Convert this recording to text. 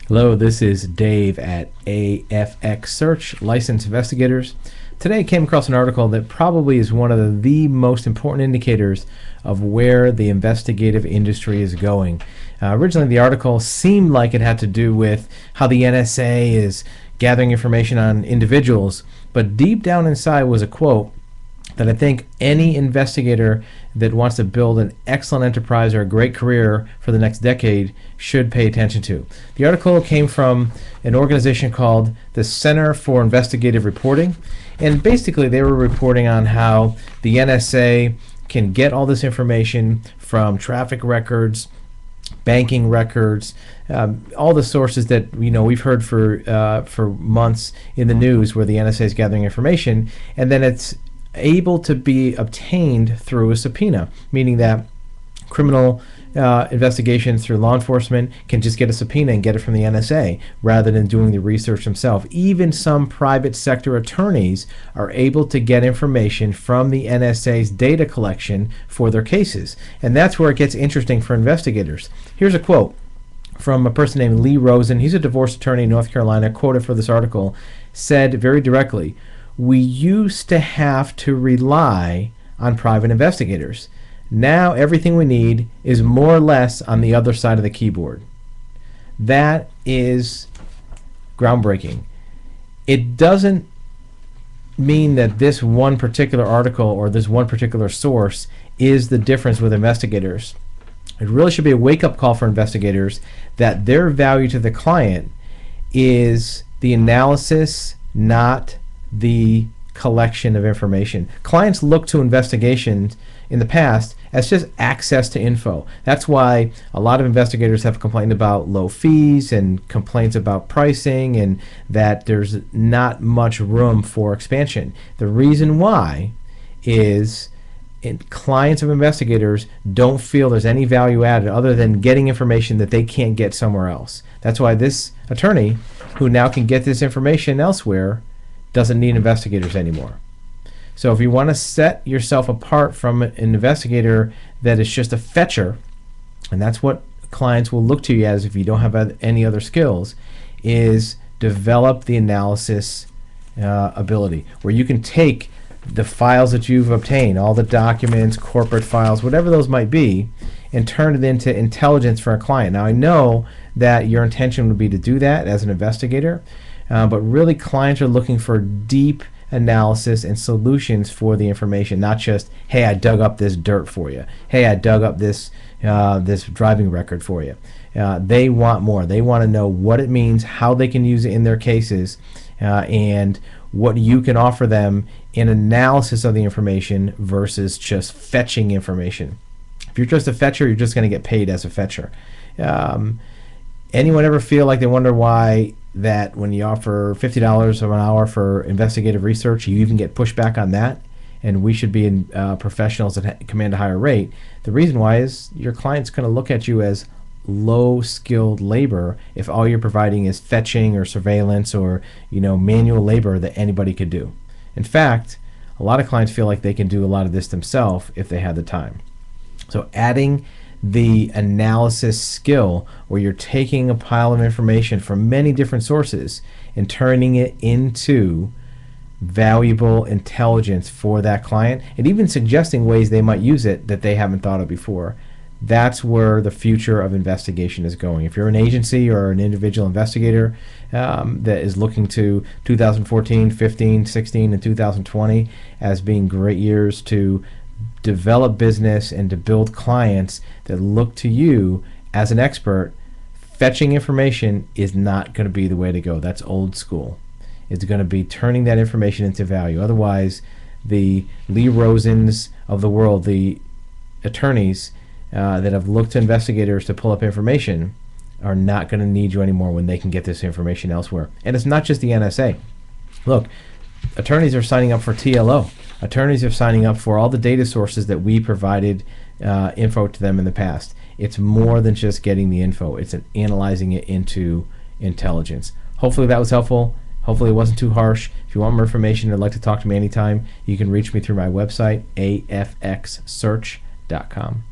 Hello, this is Dave at AFX Search, Licensed Investigators. Today I came across an article that probably is one of the most important indicators of where the investigative industry is going. Originally, the article seemed like it had to do with how the NSA is gathering information on individuals, but deep down inside was a quote that I think any investigator that wants to build an excellent enterprise or a great career for the next decade should pay attention to. The article came from an organization called the Center for Investigative Reporting, and basically they were reporting on how the NSA can get all this information from traffic records, banking records, all the sources that we've heard for months in the news where the NSA is gathering information, and then it's able to be obtained through a subpoena, meaning that criminal investigations through law enforcement can just get a subpoena and get it from the NSA rather than doing the research themselves. Even some private sector attorneys are able to get information from the NSA's data collection for their cases. And that's where it gets interesting for investigators. Here's a quote from a person named Lee Rosen. He's a divorce attorney in North Carolina, quoted for this article, said very directly, "We used to have to rely on private investigators. Now everything we need is more or less on the other side of the keyboard." That is groundbreaking. It doesn't mean that this one particular article or this one particular source is the difference with investigators. It really should be a wake-up call for investigators that their value to the client is the analysis, not the collection of information. Clients look to investigations in the past as just access to info. That's why a lot of investigators have complained about low fees and complaints about pricing and that there's not much room for expansion. The reason why is clients of investigators don't feel there's any value added other than getting information that they can't get somewhere else. That's why this attorney, who now can get this information elsewhere, doesn't need investigators anymore. So if you want to set yourself apart from an investigator that is just a fetcher, and that's what clients will look to you as if you don't have any other skills, is develop the analysis ability, where you can take the files that you've obtained, all the documents, corporate files, whatever those might be, and turn it into intelligence for a client. Now I know that your intention would be to do that as an investigator, but really clients are looking for deep analysis and solutions for the information, not just, hey, I dug up this dirt for you. Hey, I dug up this driving record for you. They want more. They want to know what it means, how they can use it in their cases, and what you can offer them in analysis of the information versus just fetching information. If you're just a fetcher, you're just going to get paid as a fetcher. Anyone ever feel like they wonder why that when you offer $50 an hour for investigative research, you even get pushback on that, and we should be in professionals that command a higher rate? The reason why is your client's going to look at you as low-skilled labor if all you're providing is fetching or surveillance or manual labor that anybody could do. In fact, a lot of clients feel like they can do a lot of this themselves if they had the time. So adding the analysis skill, where you're taking a pile of information from many different sources and turning it into valuable intelligence for that client, and even suggesting ways they might use it that they haven't thought of before. That's where the future of investigation is going. If you're an agency or an individual investigator that is looking to 2014, 15, 16, and 2020 as being great years to develop business and to build clients that look to you as an expert, fetching information is not going to be the way to go. That's old school. It's going to be turning that information into value. Otherwise, the Lee Rosens of the world, the attorneys that have looked to investigators to pull up information, are not going to need you anymore when they can get this information elsewhere. And it's not just the NSA. Look, attorneys are signing up for TLO. Attorneys are signing up for all the data sources that we provided info to them in the past. It's more than just getting the info. It's analyzing it into intelligence. Hopefully that was helpful. Hopefully it wasn't too harsh. If you want more information or would like to talk to me anytime, you can reach me through my website, afxsearch.com.